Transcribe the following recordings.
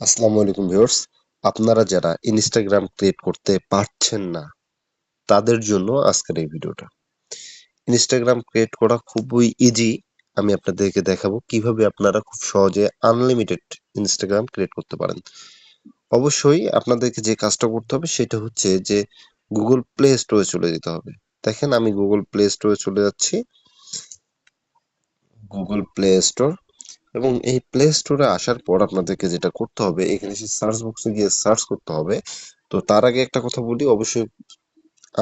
আসসালামু আলাইকুম ভিউয়ার্স। আপনারা যারা ইনস্টাগ্রাম ক্রিয়েট করতে পারছেন না তাদের জন্য আজকের এই ভিডিওটা। ইনস্টাগ্রাম ক্রিয়েট করা খুবই ইজি। আমি আপনাদেরকে দেখাবো কিভাবে আপনারা খুব সহজে আনলিমিটেড ইনস্টাগ্রাম ক্রিয়েট করতে পারেন। অবশ্যই আপনাদেরকে যে কাজটা করতে হবে সেটা হচ্ছে যে গুগল প্লে স্টোরে চলে যেতে হবে। দেখেন আমি গুগল প্লে স্টোরে চলে যাচ্ছি। গুগল প্লে স্টোর এবং এই প্লে স্টোরে আসার পর আপনাদেরকে যেটা করতে হবে এখানে এসে সার্চ বক্সে গিয়ে সার্চ করতে হবে। তো তার আগে একটা কথা বলি, অবশ্যই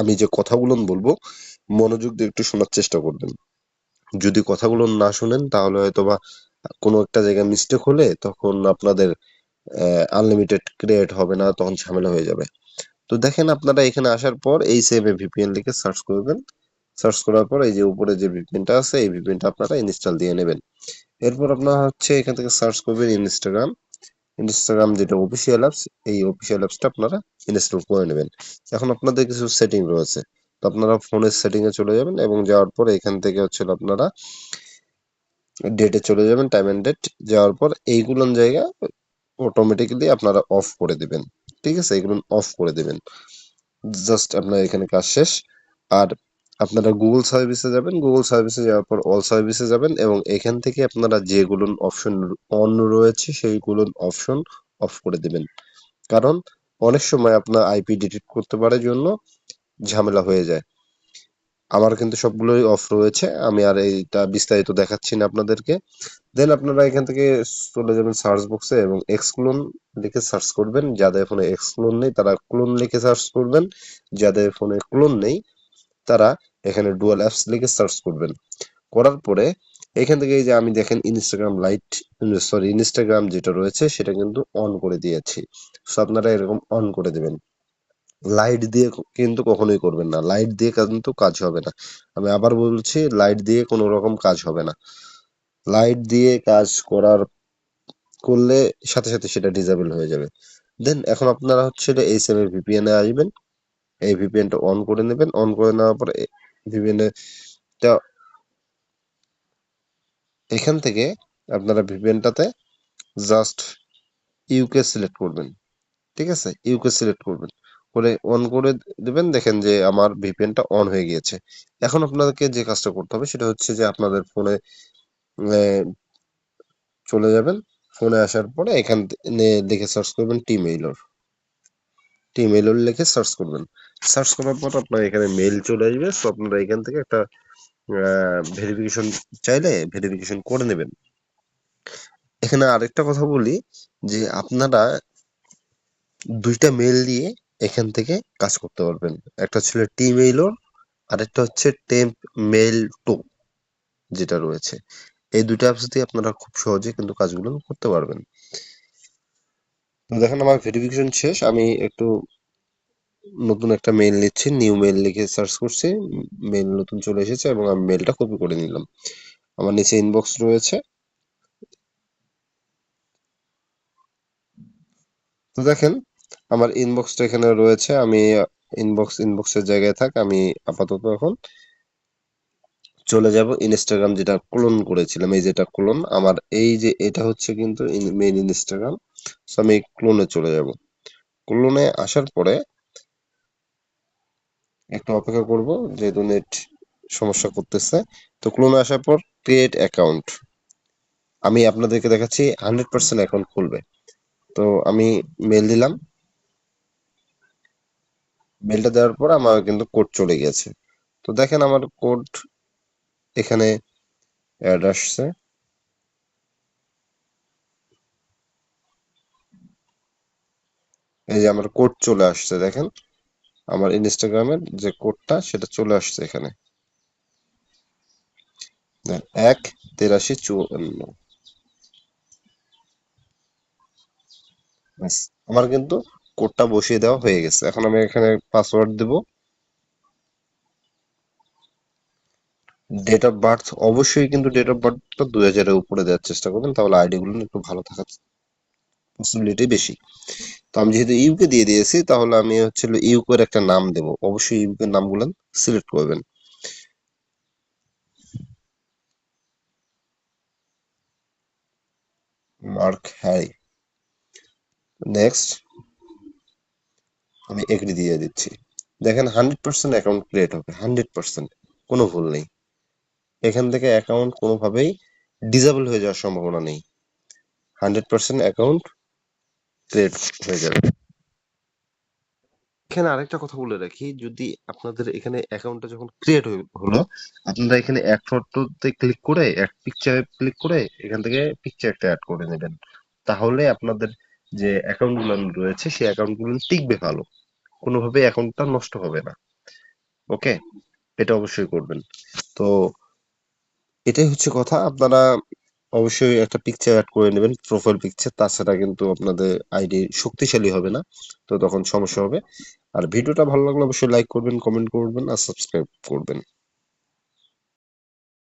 আমি যে কথাগুলো বলবো মনোযোগ দিয়ে একটু শোনার চেষ্টা করবেন। যদি কথাগুলো না শুনেন তাহলে হয়তোবা কোনো একটা জায়গায় মিস্টেক হলে তখন আপনাদের আনলিমিটেড ক্রিয়েট হবে না, তখন ঝামেলা হয়ে যাবে। তো দেখেন আপনারা এখানে আসার পর এই সেভ এ ভিপিএন লিখে সার্চ করবেন। সার্চ করার পর এই যে উপরে যে ভিপিএনটা আছে এই ভিপিএনটা আপনারা ইনস্টল দিয়ে নেবেন। এরপর আপনারা হচ্ছে এখান থেকে সার্চ করবেন ইনস্টাগ্রাম। ইনস্টাগ্রাম যেটা অফিসিয়াল অ্যাপস, এই অফিসিয়াল অ্যাপসটা আপনারা ইনস্টল করে নেবেন। এখন আপনাদের কিছু সেটিং রয়েছে, তো আপনারা ফোনের সেটিং এ চলে যাবেন এবং যাওয়ার পর এখান থেকে হচ্ছে আপনারা ডেটে চলে যাবেন, টাইম এন্ড ডেট। যাওয়ার পর এইগুলো জায়গা অটোমেটিক্যালি আপনারা অফ করে দিবেন। ঠিক আছে, এগুলো অফ করে দিবেন। জাস্ট আপনার এখানে কাজ শেষ। আর আপনারা গুগল সার্ভিসে যাবেন, গুগল সার্ভিসে যাওয়ার পর অল সার্ভিসে যাবেন এবং এখান থেকে আপনারা যেগুলো অপশন অন রয়েছে সেইগুলো অপশন অফ করে দিবেন। কারণ অনেক সময় আপনার আইপি ডিলিট করতে পারে জন্য ঝামেলা হয়ে যায়। আমার কিন্তু সবগুলোই অফ রয়েছে, আমি আর এইটা বিস্তারিত দেখাচ্ছি না আপনাদেরকে। দেন আপনারা এখান থেকে চলে যাবেন সার্চ বক্সে এবং এক্সক্লোন লিখে সার্চ করবেন। যাদের ফোনে এক্সক্লোন নেই তারা ক্লোন লিখে সার্চ করবেন, যাদের ফোনে ক্লোন নেই তারা এখানে ডুয়াল অ্যাপস লিখে সার্চ করবেন। করার পরে এখান থেকে এই যে আমি দেখেন ইনস্টাগ্রাম লাইট, সরি ইনস্টাগ্রাম যেটা রয়েছে সেটা কিন্তু অন করে দিয়েছি। সো আপনারা এরকম অন করে দেবেন। লাইট দিয়ে কিন্তু কখনোই করবেন না, লাইট দিয়ে কিন্তু কাজ হবে না। আমি আবার বলছি, লাইট দিয়ে কোনো রকম কাজ হবে না। লাইট দিয়ে কাজ করলে সাথে সাথে সেটা ডিসেবল হয়ে যাবে। দেন এখন আপনারা হচ্ছে এই সেম ভিপিএন এ আসবেন। এই ভিপিএনটা অন করে নেবেন। অন করে নেওয়ার পরে ভিপিএন টা এখান থেকে আপনারা ভিপিএনটাতে জাস্ট ইউকে সিলেক্ট করবেন। ঠিক আছে, ইউকে সিলেক্ট করবেন করে অন করে দেবেন। দেখেন যে আমার ভিপিএনটা অন হয়ে গিয়েছে। এখন আপনাদেরকে যে কাজটা করতে হবে সেটা হচ্ছে যে আপনাদের ফোনে চলে যাবেন। ফোনে আসার পরে এখান লিখে সার্চ করবেন টিমেইলর। টিমেইলর লিখে সার্চ করবেন। সার্চ করার পর আপনার এখানে মেইল চলে আসবে। সো আপনারা এখান থেকে একটা ভেরিফিকেশন চাইলে ভেরিফিকেশন করে নেবেন। এখানে আরেকটা কথা বলি যে আপনারা দুইটা মেইল দিয়ে এখান থেকে কাজ করতে পারবেন। একটা ছিল টিমেইলর, আরেকটা হচ্ছে টেম্প মেইল টু যেটা রয়েছে। এই দুইটা অ্যাপস দিয়ে আপনারা খুব সহজে কিন্তু কাজগুলো করতে পারবেন। তো দেখেন আমার ভেরিফিকেশন শেষ। আমি একটু নতুন একটা মেইল নিচ্ছি, নিউ মেইল লিখে সার্চ করছি। মেইল নতুন চলে এসেছে এবং আমি মেইলটা কপি করে নিলাম। আমার নিচে ইনবক্স রয়েছে। তো দেখেন আমার ইনবক্সটা এখানে রয়েছে। আমি ইনবক্সের জায়গায় থাক, আমি আপাতত এখন চলে যাব ইনস্টাগ্রাম যেটা ক্লোন করেছিলাম। এই যেটা ক্লোন আমার, এই যে এটা হচ্ছে কিন্তু মেইন ইনস্টাগ্রাম। সো আমি ক্লোনে চলে যাব। ক্লোনে আসার পরে একটু অপেক্ষা করব যেহেতু নেট সমস্যা করতেছে। তো ক্লোনে আসার পর ক্রিয়েট অ্যাকাউন্ট, আমি আপনাদেরকে দেখাচ্ছি 100% অ্যাকাউন্ট খুলবে। তো আমি মেল দিলাম। মেলটা দেওয়ার পর আমার কিন্তু কোড চলে গেছে। তো দেখেন আমার কোড এখানে অ্যাড আসছে। এই যে আমার কোড চলে আসছে, দেখেন আমার ইনস্টাগ্রামের যে কোডটা সেটা চলে আসছে এখানে। 1 83 54। ব্যাস, আমার কিন্তু কোডটা বসিয়ে দেওয়া হয়ে গেছে। এখন আমি এখানে পাসওয়ার্ড দেব। ডেট অফ বার্থ অবশ্যই কিন্তু ডেট অফ বার্থটা 2000-এর উপরে দেওয়ার চেষ্টা করবেন, তাহলে আইডি গুলো একটু ভালো থাকার পসিবিলিটি বেশি। তো আমি যেহেতু ইউকে দিয়ে দিয়েছি তাহলে আমি হচ্ছে ইউকের একটা নাম দেব। অবশ্যই ইউকের নামগুলো সিলেক্ট করবেন। Mark Harry. নেক্সট আমি এগ্রি দিয়ে দিচ্ছি। দেখেন 100% অ্যাকাউন্ট ক্রিয়েট হবে, 100%, কোনো ভুল নেই। এখান থেকে অ্যাকাউন্ট কোনোভাবেই ডিসেবল হয়ে যাওয়ার সম্ভাবনা নেই। 100% অ্যাকাউন্ট ক্রিয়েট হয়ে যাবে। এখানে আরেকটা কথা বলে রাখি, যদি আপনাদের এখানে অ্যাকাউন্টটা যখন ক্রিয়েট হলো, আপনারা এখানে অ্যাড ফটোতে ক্লিক করে, অ্যাড পিকচারে ক্লিক করে এখান থেকে পিকচার একটা অ্যাড করে নেবেন। তাহলে আপনাদের যে অ্যাকাউন্ট গুলো রয়েছে সেই অ্যাকাউন্ট গুলো টিকবে ভালো, কোনোভাবে অ্যাকাউন্টটা নষ্ট হবে না। ওকে, এটা অবশ্যই করবেন। তো এটাই হচ্ছে কথা, আপনারা অবশ্যই একটা পিকচার অ্যাড করে নেবেন, প্রোফাইল পিকচার, তাছাড়া কিন্তু আপনাদের আইডি শক্তিশালী হবে না, তো তখন সমস্যা হবে। আর ভিডিওটা ভালো লাগলে অবশ্যই লাইক করবেন, কমেন্ট করবেন আর সাবস্ক্রাইব করবেন।